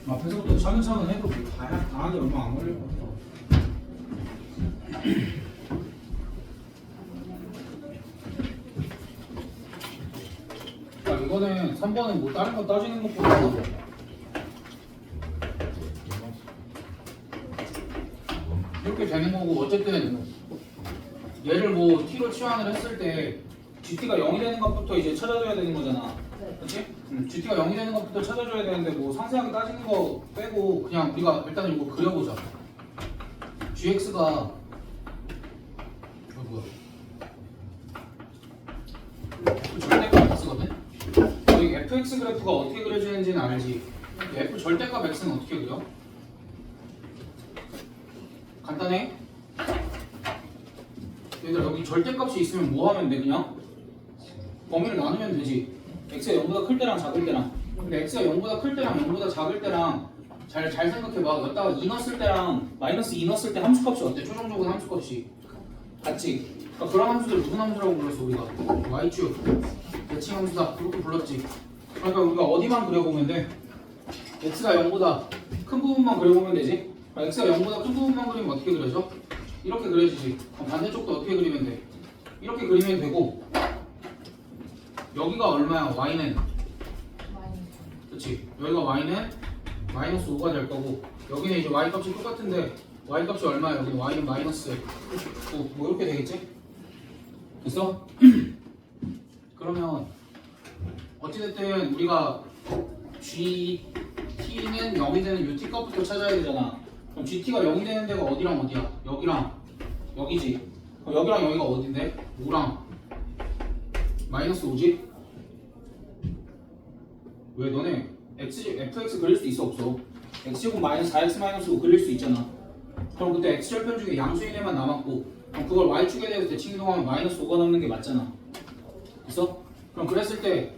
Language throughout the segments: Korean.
앞에서부터 차근차근 해도 다하게 얼마 안 걸릴 것 같아. 자, 이거는 3번은 뭐 다른 거 따지는 것보다 이렇게 되는 거고, 어쨌든 얘를 뭐 t로 치환을 했을 때 gt가 0이 되는 것부터 이제 찾아줘야 되는 거잖아. 그렇지? gt가 0이 되는 것부터 찾아줘야 되는데 뭐 상세하게 따지는 거 빼고 그냥 우리가 일단은 이거 그려보자. gx가 뭐야? 절대값 x거든? 여기 fx 그래프가 어떻게 그려지는지는 알지? f 절대값 x는 어떻게 그려? 간단해? 얘들아, 여기 절대값이 있으면 뭐 하면 돼? 그냥 범위를 나누면 되지. x가 0보다 클 때랑 작을 때랑. 근데 x가 0보다 클 때랑 0보다 작을 때랑 잘 생각해봐. 여기다가 2 넣었을 때랑 마이너스 2 넣었을 때 함수값이 어때? 초정적인 함수값이 같지? 그러니까 그런 함수들을 무슨 함수라고 불렀어 우리가? y축 대칭 함수다 그렇게 불렀지. 그러니까 우리가 어디만 그려보면 돼? x가 0보다 큰 부분만 그려보면 되지. x가 0보다 큰 부분만 그리면 어떻게 그려져? 이렇게 그려지지. 반대쪽도 어떻게 그리면 돼? 이렇게 그리면 되고, 여기가 얼마야? y는? 그렇지. 여기가 y는 마이너스 5가 될 거고, 여기는 이제 y 값이 똑같은데 y 값이 얼마야? 여기는 y는 마이너스 9. 뭐 이렇게 되겠지? 됐어? 그러면 어찌됐든 우리가 gt는 0이 되는 ut 값부터 찾아야 되잖아. 그럼 gt가 0이 되는 데가 어디랑 어디야? 여기랑 여기지. 그럼 여기랑 여기가 어딘데? 5랑 마이너스 5지? 왜 너네 fx 그릴 수 있어 없어? x제곱 마이너스 4x 마이너스 5 그릴 수 있잖아. 그럼 그때 x절편 중에 양수인 애만 남았고, 그럼 그걸 y축에 대해서 대칭 이동하면 마이너스 5가 남는 게 맞잖아. 됐어? 그럼 그랬을 때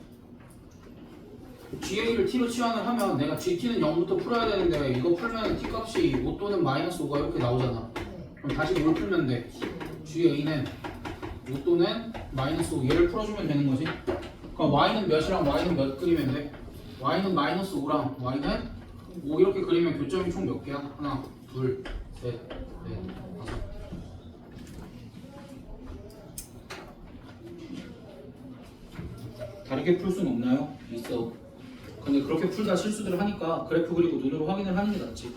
GA를 T로 치환을 하면 내가 GT는 0부터 풀어야 되는데 이거 풀면 T 값이 5 또는 마이너스 5가 이렇게 나오잖아. 그럼 다시 뭘 풀면 돼? GA는 5 또는 마이너스 5 얘를 풀어주면 되는 거지. 그럼 Y는 몇이랑 Y는 몇 그리면 돼? Y는 마이너스 5랑 Y는 5 이렇게 그리면 교점이 총 몇 개야? 하나, 둘, 셋, 넷, 다섯. 다르게 풀 수는 없나요? 있어. 근데 그렇게 풀다 실수들 하니까 그래프 그리고 눈으로 확인을 하는 게 낫지.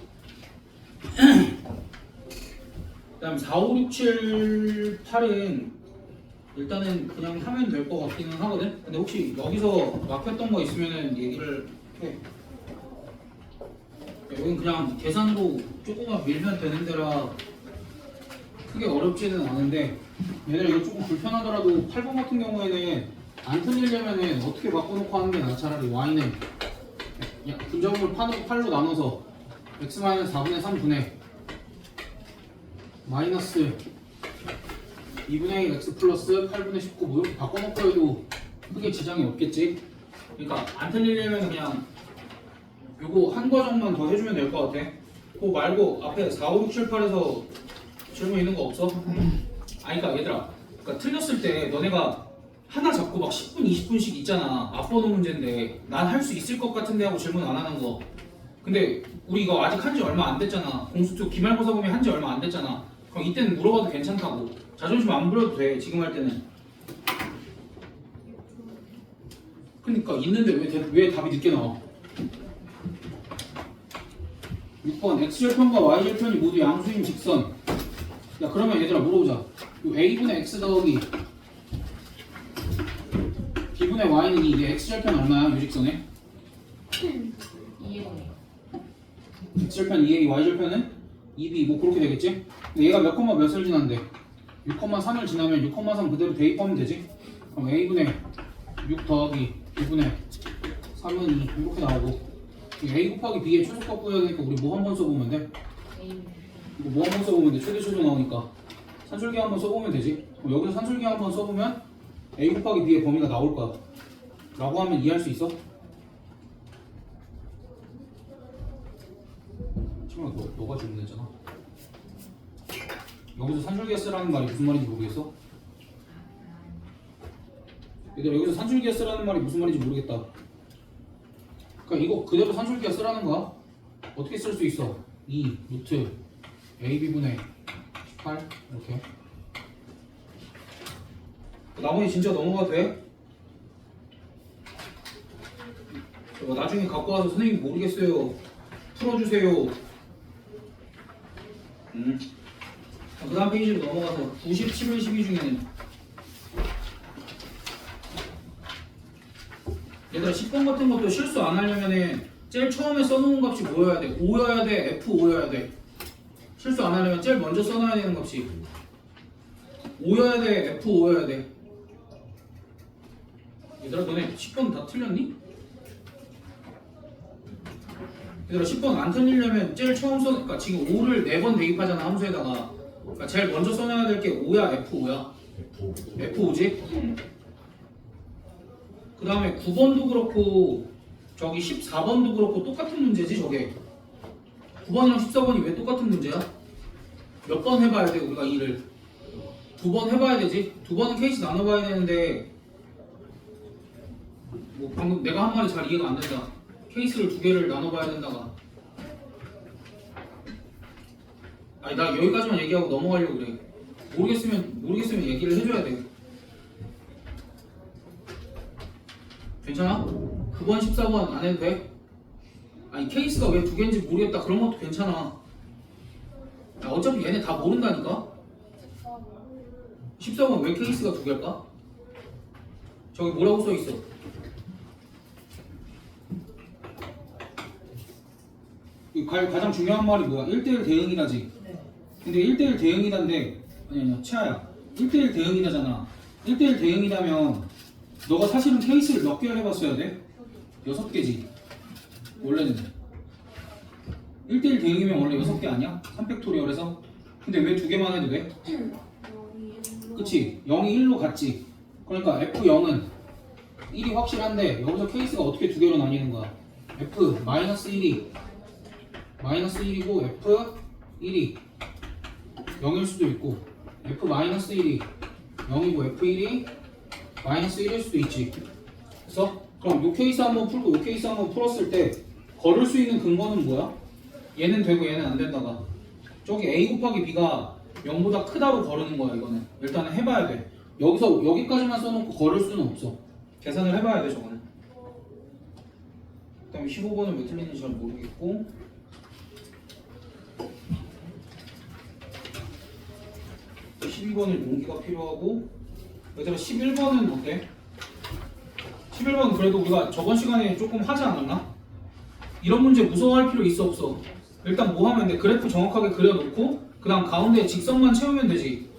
그 다음 4, 5, 6, 7, 8은 일단은 그냥 하면 될 것 같기는 하거든? 근데 혹시 여기서 막혔던 거 있으면은 얘기를 해. 여긴 그냥 계산으로 조금만 밀면 되는 데라 크게 어렵지는 않은데, 얘들아 이거 조금 불편하더라도 8번 같은 경우에는 안 틀리려면은 어떻게 바꿔놓고 하는 게 나아. 차라리 y는 분자분을 8로 나눠서 x-4분의 3분의 마이너스 2분의 1 x 플러스 8분의 19 뭐 이렇게 바꿔놓고 해도 크게 지장이 없겠지. 그러니까 안 틀리려면 그냥 요거 한 과정만 더 해주면 될 것 같아. 그거 말고 앞에 4, 5, 6, 7, 8에서 질문 있는 거 없어? 아니 그러니까 얘들아, 그러니까 틀렸을 때 너네가 하나 잡고 막 10분, 20분씩 있잖아. 앞번호 문제인데 난 할 수 있을 것 같은데 하고 질문 안 하는 거. 근데 우리 이거 아직 한지 얼마 안 됐잖아. 공수2 기말고사 보면 한지 얼마 안 됐잖아. 그럼 이때는 물어봐도 괜찮다고. 자존심 안 부려도 돼. 지금 할 때는. 그러니까 있는데 왜 답이 늦게 나와? 6번 x절편과 y절편이 모두 양수인 직선. 야 그러면 얘들아 물어보자. 요 a분의 x 더하기 b분의 y는 이게 x절편 얼마야? 유직선에? 2분의 x절편 2a, y절편은 2b 뭐 그렇게 되겠지? 근데 얘가 몇 콤마 몇을 지난데 6,3을 지나면 6,3 그대로 대입하면 되지? 그럼 a분의 6 더하기 b분의 3은 2 이렇게 나오고, a 곱하기 b의 최소값 구해야 되니까 우리 뭐 한번 써보면 돼? 이거 뭐 한번 써보면 돼? 최대 최소 나오니까 산술기 한번 써보면 되지? 그럼 여기서 산술기 한번 써보면 a 곱하기 b의 범위가 나올 거야 라고 하면 이해할 수 있어? 친구야 너가 질문했잖아. 여기서 산술기가 쓰라는 말이 무슨 말인지 모르겠어? 얘들아 여기서 산술기하 쓰라는 말이 무슨 말인지 모르겠다. 그러니까 이거 그대로 산술기하 쓰라는 거야. 어떻게 쓸 수 있어? 2 루트 AB분의 18 이렇게. 나머지 진짜 넘어가도 돼? 나중에 갖고 와서 선생님 모르겠어요 풀어주세요. 그 다음 페이지로 넘어가서 90, 11, 12 중에는 얘들아 10번 같은 것도 실수 안 하려면은 제일 처음에 써놓은 값이 뭐여야 돼? 5여야 돼? F5여야 돼? 실수 안 하려면 제일 먼저 써놔야 되는 값이 5여야 돼? F5여야 돼? 얘들아 너네 10번 다 틀렸니? 얘들아 10번 안 틀리려면 제일 처음 그러니까 지금 5를 4번 대입하잖아 함수에다가. 그러니까 제일 먼저 써놔야 될 게 5야 F5야? F5지? 그 다음에 9번도 그렇고 저기 14번도 그렇고 똑같은 문제지 저게. 9번이랑 14번이 왜 똑같은 문제야? 몇 번 해봐야 돼 우리가 일을? 2번 해봐야 되지? 2번은 케이스 나눠봐야 되는데 뭐 방금 내가 한 말이 잘 이해가 안 된다. 케이스를 2개를 나눠봐야 된다가. 아니 나 여기까지만 얘기하고 넘어가려고 그래. 모르겠으면 얘기를 해줘야 돼. 괜찮아? 9번 14번 안 해도 돼? 아니 케이스가 왜 2개인지 모르겠다 그런 것도 괜찮아. 야, 어차피 얘네 다 모른다니까? 14번 왜 케이스가 2개일까? 저기 뭐라고 써있어? 가장 중요한 말이 뭐야? 1대1 대응이라지. 근데 1대1 대응이란데 아니 치아야 1대1 대응이라잖아. 1대1 대응이라면 너가 사실은 케이스를 몇 개를 해봤어야 돼? 6개지 원래는. 1대1 대응이면 원래 6개 아니야? 3팩토리얼에서. 근데 왜 2개만 해도 돼? 그치? 0이 1로 갔지. 그러니까 F0은 1이 확실한데 여기서 케이스가 어떻게 2개로 나뉘는 거야? F-1이 -1이고 F1이 0일 수도 있고 F-1이 0이고 F1이 -1일 수도 있지. 그래서 그럼 요 케이스 한번 풀고 요 케이스 한번 풀었을 때 걸을 수 있는 근거는 뭐야? 얘는 되고 얘는 안 된다가 저기 A 곱하기 B가 0보다 크다로 거르는 거야. 이거는 일단은 해봐야 돼. 여기서 여기까지만 써놓고 걸을 수는 없어. 계산을 해봐야 돼 저거는. 그 다음에 15번은 왜 틀리는지 잘 모르겠고 12번을 용기가 필요하고 얘들아 11번은 어때? 11번은 그래도 우리가 저번 시간에 조금 하지 않았나? 이런 문제 무서워할 필요 있어 없어? 일단 뭐 하면 돼? 그래프 정확하게 그려놓고 그 다음 가운데 직선만 채우면 되지.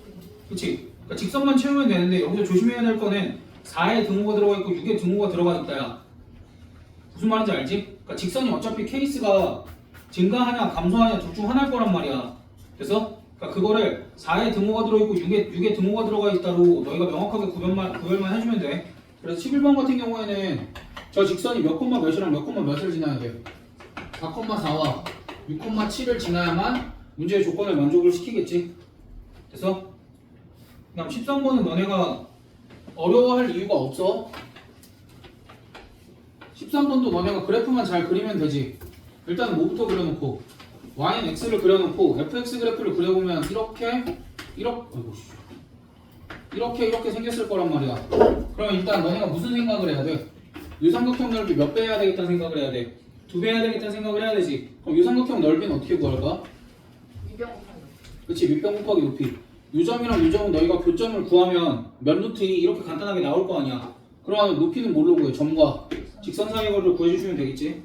그치? 그러니까 직선만 채우면 되는데 여기서 조심해야 될 거는 4에 등호가 들어가 있고 6에 등호가 들어가 있다야. 무슨 말인지 알지? 그러니까 직선이 어차피 케이스가 증가하냐 감소하냐 둘 중 하나일 거란 말이야. 그래서 그러니까 그거를 4에 등호가 들어있고 6에 등호가 들어가 있다로 너희가 명확하게 구별만 해주면 돼. 그래서 11번 같은 경우에는 저 직선이 몇 콤마 몇이랑 몇 콤마 몇을 지나야 돼? 4,4와 6,7을 지나야만 문제의 조건을 만족을 시키겠지. 그래서 그다음 13번은 너네가 어려워할 이유가 없어. 13번도 너네가 그래프만 잘 그리면 되지. 일단 뭐부터 그려놓고 y는 x를 그려놓고 fx 그래프를 그려보면 이렇게 생겼을 거란 말이야. 그럼 일단 너네가 무슨 생각을 해야 돼? 유삼각형 넓이 몇 배 해야 되겠다는 생각을 해야 돼? 2배 해야 되겠다는 생각을 해야 되지. 그럼 유삼각형 넓이는 어떻게 구할까? 유병 곱하기. 그치, 밑변 곱하기 높이. 유점이랑 유점은 너희가 교점을 구하면 몇 루트 2 이렇게 간단하게 나올 거 아니야. 그러면 높이는 뭘로 구해? 점과 직선 사이의 거리를 구해주시면 되겠지.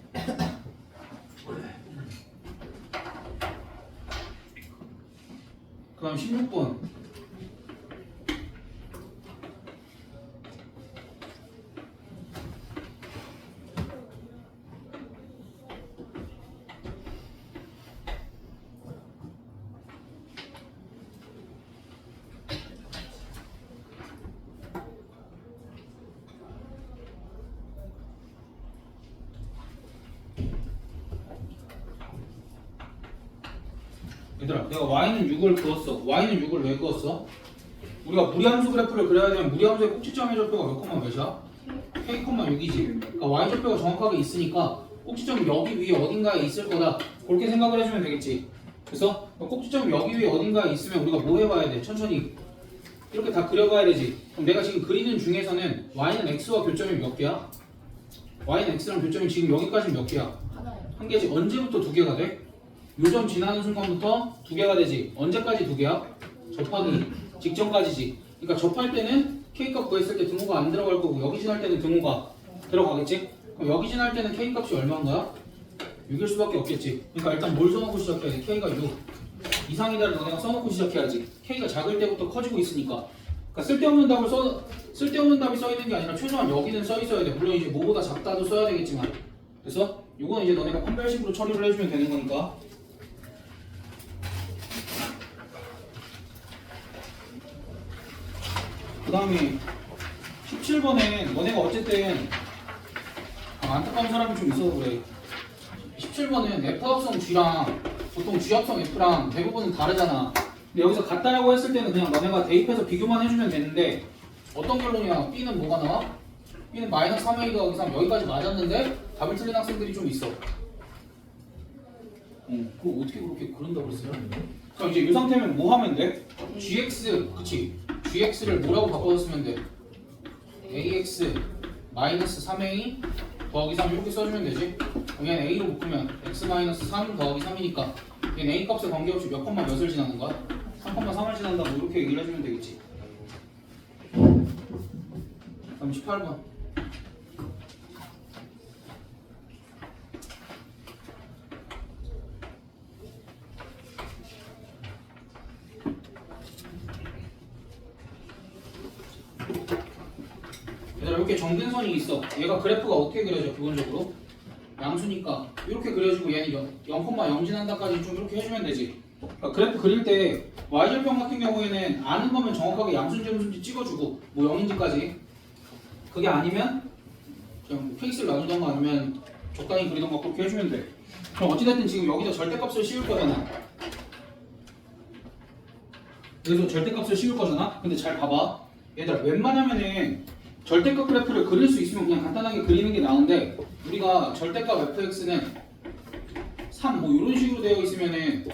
그 다음 16번 얘들아 내가 y는 6을 그었어. y는 6을 왜 그었어? 우리가 무리함수 그래프를 그려야 되면 무리함수의 꼭지점의 좌표가 몇 콤마 몇이야? k, 6이지. 그러니까 y 좌표가 정확하게 있으니까 꼭지점이 여기 위에 어딘가에 있을 거다. 그렇게 생각을 해주면 되겠지. 그래서 꼭지점이 여기 위에 어딘가에 있으면 우리가 뭐 해봐야 돼? 천천히 이렇게 다 그려봐야 되지. 그럼 내가 지금 그리는 중에서는 y는 x와 교점이 몇 개야? y는 x랑 교점이 지금 여기까지 몇 개야? 한 개지. 언제부터 두 개가 돼? 요점 지나는 순간부터 두 개가 되지. 언제까지 두 개야? 접하기 직전까지지. 그러니까 접할 때는 k값 구했을 때 등호가 안 들어갈 거고 여기 지날 때는 등호가 들어가겠지? 그럼 여기 지날 때는 k값이 얼마인 거야? 6일 수밖에 없겠지. 그러니까 일단 뭘 써놓고 시작해야 돼? k가 6 이상이다를 너네가 써놓고 시작해야지. k가 작을 때부터 커지고 있으니까. 그러니까 쓸데없는 답이 써 있는 게 아니라 최소한 여기는 써 있어야 돼. 물론 이제 뭐보다 작다도 써야 되겠지만. 그래서 이건 이제 너네가 판별식으로 처리를 해주면 되는 거니까. 그 다음에 17번에 너네가 어쨌든 안타까운 사람이 좀 있어서 그래. 17번은 F합성 G랑 보통 G합성 F랑 대부분은 다르잖아. 근데 여기서 같다라고 했을 때는 그냥 너네가 대입해서 비교만 해주면 되는데 어떤 결론이야? B는 뭐가 나와? B는 마이너스 3A 더하기 3 여기까지 맞았는데 답을 틀린 학생들이 좀 있어. 그거 어떻게 그렇게 그런다고 그랬어요? 그럼 이제 이 상태면 뭐 하면 돼? GX, 그치? GX를 뭐라고 바꿔서 쓰면 돼? AX 마이너스 3A 더하기 3 이렇게 써주면 되지? 얘는 A로 묶으면 X 마이너스 3 더하기 3이니까 얘는 A 값에 관계없이 몇 콤마 몇을 지나는 거야? 3,3을 지난다고 이렇게 얘기를 해주면 되겠지. 그럼 18번 얘들아 이렇게 정근선이 있어. 얘가 그래프가 어떻게 그려져? 기본적으로 양수니까 이렇게 그려주고 얘는 0,0 지난다까지 좀 이렇게 해주면 되지. 그러니까 그래프 그릴 때 y절편 같은 경우에는 아는 거면 정확하게 양수인지 음수인지 찍어주고 뭐 0인지까지. 그게 아니면 그냥 뭐 케이스를 나누던가 아니면 적당히 그리던가 그렇게 해주면 돼. 그럼 어찌됐든 지금 여기서 절대값을 씌울 거잖아. 그래서 절대값을 씌울 거잖아. 근데 잘 봐봐. 얘들아 웬만하면은 절대값 그래프를 그릴 수 있으면 그냥 간단하게 그리는 게 나은데 우리가 절대값 fx는 3 뭐 이런 식으로 되어 있으면은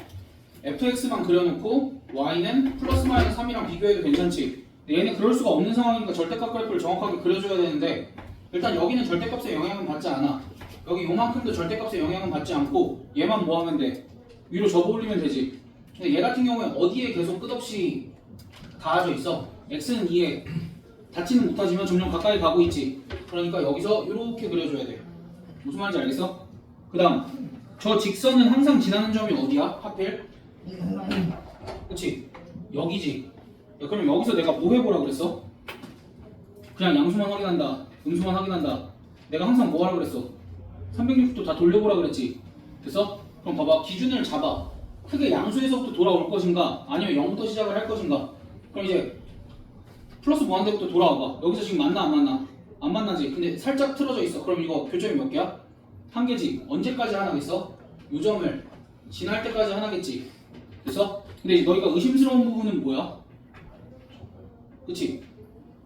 fx만 그려놓고 y는 플러스 마이너스 3이랑 비교해도 괜찮지. 근데 얘는 그럴 수가 없는 상황이니까 절대값 그래프를 정확하게 그려줘야 되는데 일단 여기는 절대값의 영향은 받지 않아. 여기 요만큼도 절대값의 영향은 받지 않고 얘만 뭐 하면 돼? 위로 접어 올리면 되지. 근데 얘 같은 경우에 어디에 계속 끝없이 닿아져 있어? x는 2에 닿지는 못하지만 점점 가까이 가고 있지. 그러니까 여기서 이렇게 그려줘야 돼. 무슨 말인지 알겠어? 그 다음 저 직선은 항상 지나는 점이 어디야? 하필? 그치? 여기지. 야, 그럼 여기서 내가 뭐 해보라 그랬어? 그냥 양수만 확인한다 음수만 확인한다. 내가 항상 뭐 하라 그랬어? 360도 다 돌려보라 그랬지. 그래서 그럼 봐봐 기준을 잡아. 크게 양수에서부터 돌아올 것인가 아니면 0부터 시작을 할 것인가. 그럼 이제 플러스 무한대부터 돌아와봐. 여기서 지금 만나 안 만나? 안 만나지. 근데 살짝 틀어져 있어. 그럼 이거 교점이 몇 개야? 한 개지. 언제까지 하나겠어? 요 점을 지날 때까지 하나겠지. 그래서 근데 너희가 의심스러운 부분은 뭐야? 그치?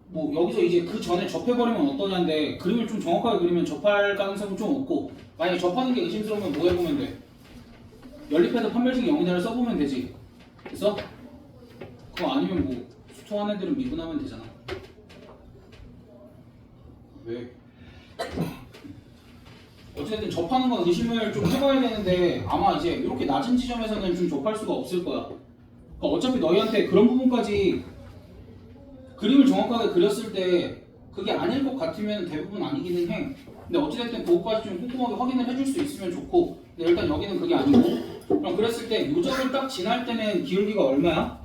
뭐 여기서 이제 그 전에 접해버리면 어떠냐인데 그림을 좀 정확하게 그리면 접할 가능성은 좀 없고 만약에 접하는 게 의심스러우면 뭐 해보면 돼? 연립해서 판별식 0이다를 써보면 되지. 그래서 그거 아니면 뭐 수통한 애들은 미분하면 되잖아. 왜? 어쨌든 접하는 건 의심을 좀 해봐야 되는데 아마 이제 이렇게 낮은 지점에서는 좀 접할 수가 없을 거야. 그러니까 어차피 너희한테 그런 부분까지 그림을 정확하게 그렸을 때 그게 아닐 것 같으면 대부분 아니기는 해. 근데 어찌됐든 그것까지 좀 꼼꼼하게 확인을 해줄 수 있으면 좋고 근데 일단 여기는 그게 아니고 그럼 그랬을 때 요 점을 딱 지날 때는 기울기가 얼마야?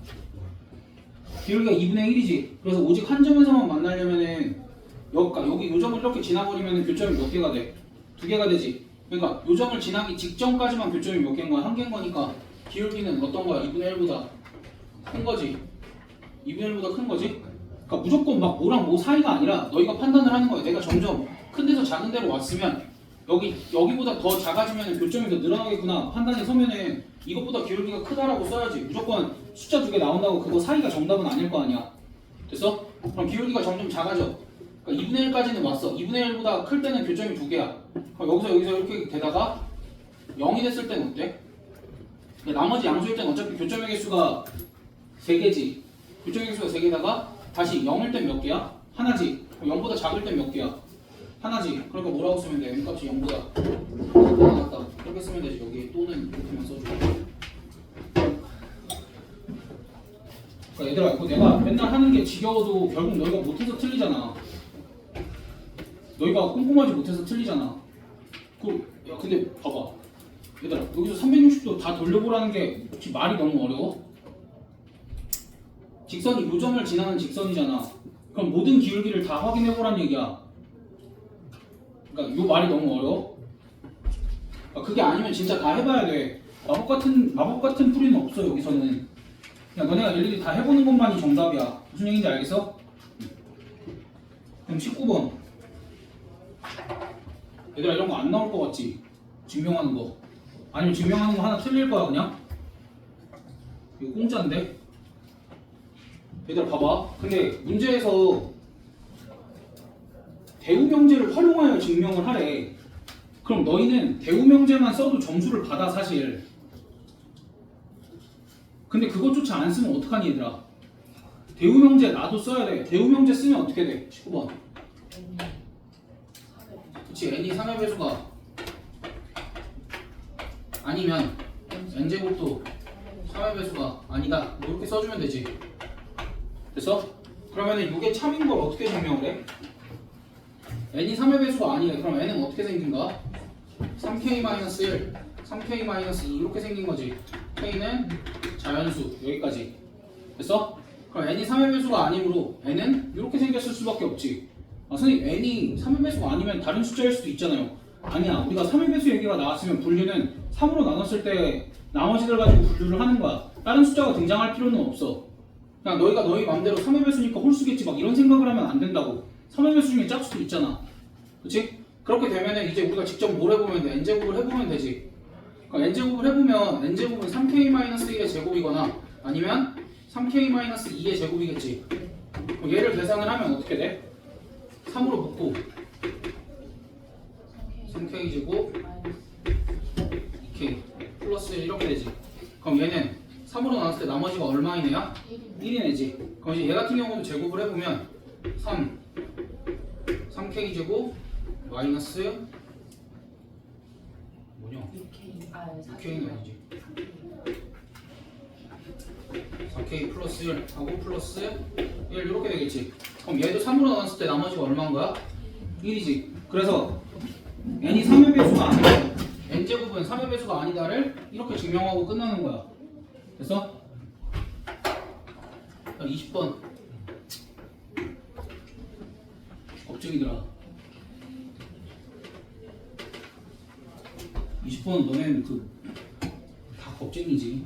기울기가 2분의 1이지. 그래서 오직 한 점에서만 만나려면은 여기 요 점을 이렇게 지나버리면 교점이 몇 개가 돼? 두 개가 되지. 그러니까 요 점을 지나기 직전까지만 교점이 몇 개인 거야? 한 개인 거니까 기울기는 어떤 거야? 2분의 1보다 큰 거지. 2분의 1보다 큰 거지? 그러니까 무조건 막 뭐랑 뭐 사이가 아니라 너희가 판단을 하는 거야. 내가 점점 큰 데서 작은 데로 왔으면 여기보다 더 작아지면 교점이 더 늘어나겠구나 판단이 서면은 이것보다 기울기가 크다라고 써야지. 무조건 숫자 두 개 나온다고 그거 사이가 정답은 아닐 거 아니야. 됐어? 그럼 기울기가 점점 작아져. 그러니까 2분의 1까지는 왔어. 2분의 1보다 클 때는 교점이 2개야. 그럼 여기서 이렇게 되다가 0이 됐을 때는 어때? 나머지 양수일 때는 어차피 교점의 개수가 3개지. 교점의 개수가 3개다가 다시 0일 땐 몇 개야? 하나지. 0보다 작을 땐 몇 개야? 하나지. 그러니까 뭐라고 쓰면 돼? m값이 0보다 작다. 그렇게 쓰면 되지. 여기 또는 이렇게만 써줘. 그러니까 얘들아 이거 내가 맨날 하는 게 지겨워도 결국 너희가 못해서 틀리잖아. 너희가 꼼꼼하지 못해서 틀리잖아. 야 근데 봐봐. 얘들아 여기서 360도 다 돌려보라는 게 혹시 말이 너무 어려워? 직선이 요점을 지나는 직선이잖아. 그럼 모든 기울기를 다 확인해보란 얘기야. 그러니까 요 말이 너무 어려워? 그러니까 그게 아니면 진짜 다 해봐야 돼. 마법 같은 풀이는 없어 여기서는. 그냥 너네가 일일이 다 해보는 것만이 정답이야. 무슨 얘기인지 알겠어? 그럼 19번. 얘들아 이런 거 안 나올 것 같지? 증명하는 거. 아니면 증명하는 거 하나 틀릴 거야 그냥? 이거 공짜인데? 얘들아 봐봐. 근데 문제에서 대우명제를 활용하여 증명을 하래. 그럼 너희는 대우명제만 써도 점수를 받아 사실. 근데 그것조차 안 쓰면 어떡하니 얘들아? 대우명제 나도 써야 돼. 대우명제 쓰면 어떻게 돼? 19번. 그치 n이 3의 배수가 아니면 n제곱도 3의 배수가 아니다. 뭐 이렇게 써주면 되지. 됐어? 그러면은 이게 참인 걸 어떻게 증명을 해? n이 3의 배수가 아니래. 그럼 n은 어떻게 생긴가? 3k-1, 3k-2 이렇게 생긴 거지. k는 자연수 여기까지. 됐어? 그럼 n이 3의 배수가 아니므로 n은 이렇게 생겼을 수밖에 없지. 아 선생님 n이 3의 배수가 아니면 다른 숫자일 수도 있잖아요. 아니야. 우리가 3의 배수 얘기가 나왔으면 분류는 3으로 나눴을 때 나머지들 가지고 분류를 하는 거야. 다른 숫자가 등장할 필요는 없어. 그냥 너희가 너희 맘대로 3의 배수니까 홀수겠지 막 이런 생각을 하면 안 된다고. 3의 배수 중에 짝수도 있잖아. 그치? 그렇게 되면은 이제 우리가 직접 뭘 해보면 돼? n제곱을 해보면 되지. 그러니까 n제곱을 해보면 n제곱은 3k-1의 제곱이거나 아니면 3k-2의 제곱이겠지. 그럼 얘를 계산을 하면 어떻게 돼? 3으로 묶고 3k제곱 2k 플러스 1 이렇게 되지. 그럼 얘는 3으로 나눴을 때 나머지가 얼마이네야? 1이네지. 그럼 이제 얘 같은 경우도 제곱을 해보면 3k제곱 마이너스 뭐냐? 6k는 아니지. 4k 플러스 1 하고 플러스 1 이렇게 되겠지. 그럼 얘도 3으로 나눴을 때 나머지가 얼마인 거야? 1이지. 그래서 n이 3의 배수가 아니다. n제곱은 3의 배수가 아니다를 이렇게 증명하고 끝나는 거야. 됐어? 20번. 겁쟁이들아. 20번은 너넨 다 겁쟁이지.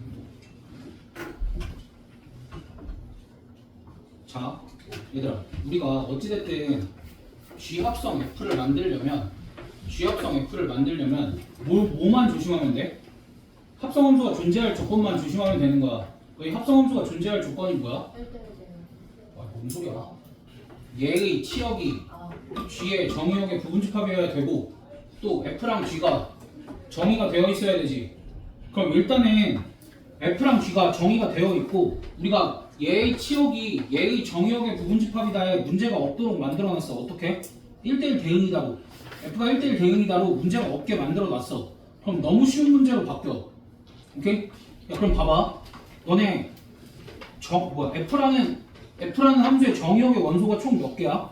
자, 얘들아, 우리가 어찌됐든 G합성 F를 만들려면 뭐만 조심하면 돼? 합성함수가 존재할 조건만 조심하면 되는 거야. 너희 합성함수가 존재할 조건이 뭐야? 와, 뭔 소리야? 얘의 치역이 G의 정의역의 부분집합이어야 되고 또 F랑 G가 정의가 되어 있어야 되지. 그럼 일단은 F랑 G가 정의가 되어 있고 우리가 얘의 치역이 얘의 정의역의 부분집합이다에 문제가 없도록 만들어놨어. 어떻게? 1대1 대응이다로. F가 1대1 대응이다로 문제가 없게 만들어놨어. 그럼 너무 쉬운 문제로 바뀌어. 오케이? 야, 그럼 봐봐. 너네 F라는 함수의 정의역의 원소가 총 몇 개야?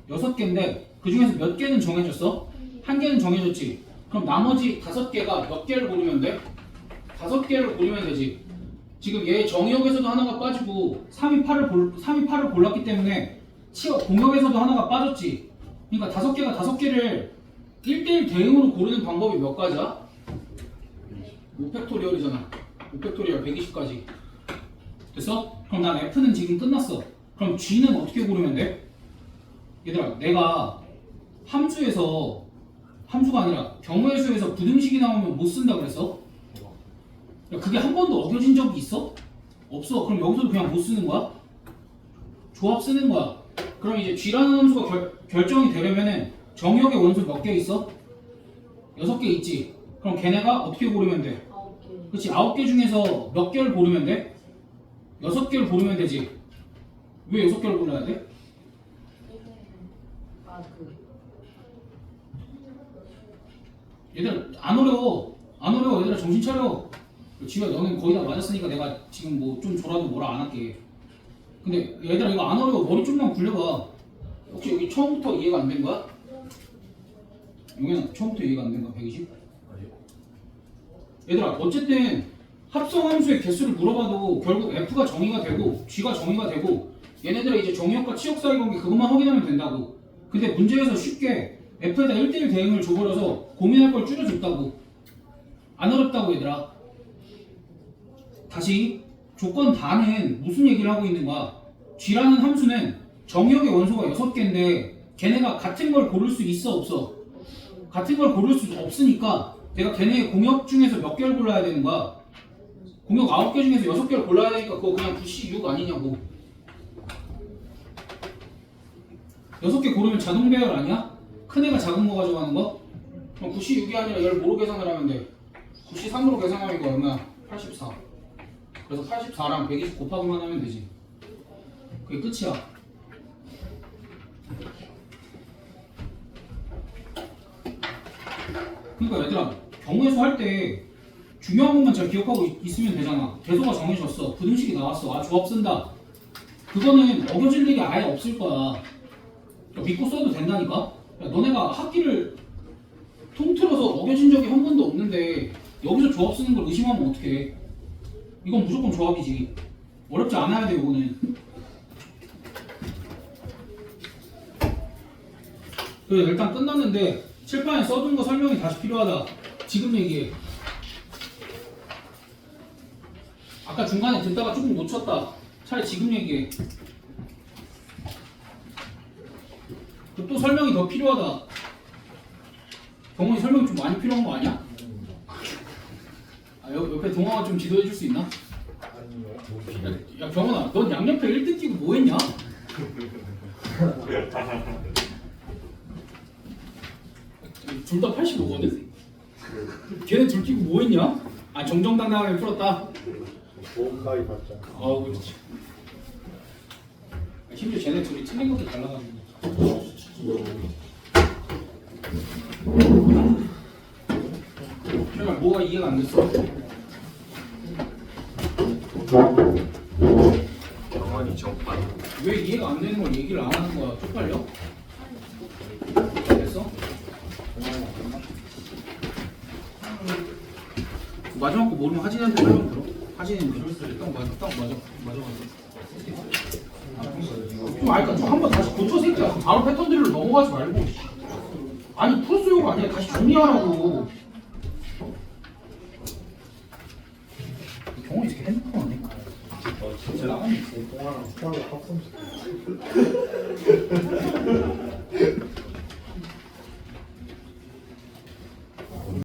6개인데 그 중에서 몇 개는 정해졌어? 한 개는 정해졌지. 그럼 나머지 5개가 몇 개를 고르면 돼? 5개를 고르면 되지. 지금 얘 정의역에서도 하나가 빠지고 3이 8을 골랐기 때문에 공역에서도 하나가 빠졌지. 그러니까 5개를 1대1 대응으로 고르는 방법이 몇 가지야? 5팩토리얼이잖아. 5팩토리얼 120까지. 됐어? 그럼 난 F는 지금 끝났어. 그럼 G는 어떻게 고르면 돼? 얘들아, 내가 함수가 아니라 경우의 수에서 부등식이 나오면 못 쓴다 그랬어? 야, 그게 한 번도 어겨진 적이 있어? 없어. 그럼 여기서도 그냥 못 쓰는 거야? 조합 쓰는 거야. 그럼 이제 G라는 함수가 결정이 되려면은 정역의 원소 몇 개 있어? 6개 있지. 그럼 걔네가 어떻게 고르면 돼? 9개. 그치, 9개 중에서 몇 개를 고르면 돼? 6개를 고르면 되지. 왜 6개를 골라야 돼? 얘들 안 어려워. 안 어려워. 얘들아 정신 차려. 지우야 너는 거의 다 맞았으니까 내가 지금 뭐 좀 줘라도 뭐라 안 할게. 근데 얘들아 이거 안 어려워. 머리 좀만 굴려봐. 혹시 여기 처음부터 이해가 안 된 거야? 여기는 처음부터 이해가 안 된 거야? 120? 얘들아 어쨌든 합성함수의 개수를 물어봐도 결국 F가 정의가 되고 G가 정의가 되고 얘네들의 이제 정의역과 치역 사이 관계 그것만 확인하면 된다고. 근데 문제에서 쉽게 F에다 1대1 대응을 줘버려서 고민할 걸 줄여줬다고. 안 어렵다고 얘들아. 다시 조건 다는 무슨 얘기를 하고 있는 거야? G라는 함수는 정의역의 원소가 6개인데 걔네가 같은 걸 고를 수 있어 없어? 같은 걸 고를 수 없으니까 내가 걔네의 공역 중에서 몇 개를 골라야 되는 거야? 공역 9개 중에서 6개를 골라야 되니까 그거 그냥 9C6 아니냐고. 6개 고르면 자동 배열 아니야? 큰 애가 작은 거 가져가는 거? 그럼 9C6이 아니라 얘를 뭐로 계산을 하면 돼? 9C3으로 계산하면 이거 얼마야? 84. 그래서 84랑 120 곱하기만 하면 되지. 그게 끝이야. 그러니까 얘들아 경우에서 할 때 중요한 것만 잘 기억하고 있으면 되잖아. 개소가 정해졌어. 부등식이 나왔어. 아 조합 쓴다. 그거는 어겨질 일이 아예 없을 거야. 믿고 써도 된다니까. 야, 너네가 학기를 통틀어서 어겨진 적이 한 번도 없는데 여기서 조합 쓰는 걸 의심하면 어떡해. 이건 무조건 조합이지. 어렵지 않아야 돼 이거는. 그래 일단 끝났는데 칠판에 써둔 거 설명이 다시 필요하다. 지금 얘기해. 아까 중간에 듣다가 조금 놓쳤다. 차라리 지금 얘기해. 또 설명이 더 필요하다. 경훈이 설명이 좀 많이 필요한 거 아니야? 아, 옆에 동아가 좀 지도해 줄 수 있나? 야 경훈아, 넌 양옆에 1등 끼고 뭐 했냐? 둘 다 85거든? 걔네 둘 끼고 뭐 했냐? 아 정정당당하게 풀었다. 보험 가입 받자. 아우 그렇지. 심지어 쟤네 둘이 틀린 것도 달라가지고. 정말 뭐가 이해가 안 됐어? 영원히 정반. 왜 이해가 안 되는 걸 얘기를 안 하는 거야? 쪽팔려? 됐어? 마지막 거 모르면 하진이한테 설명 들어. 하진이 딱 맞아. 좀 알까? 좀 한번 다시 고쳐 새끼야. 바로 패턴들로 넘어가지 말고. 아니 프로스요가 아니야. 다시 정리하라고. 경훈이 이렇게 핸드폰 안 해? 진짜 나가면 동아랑 합성.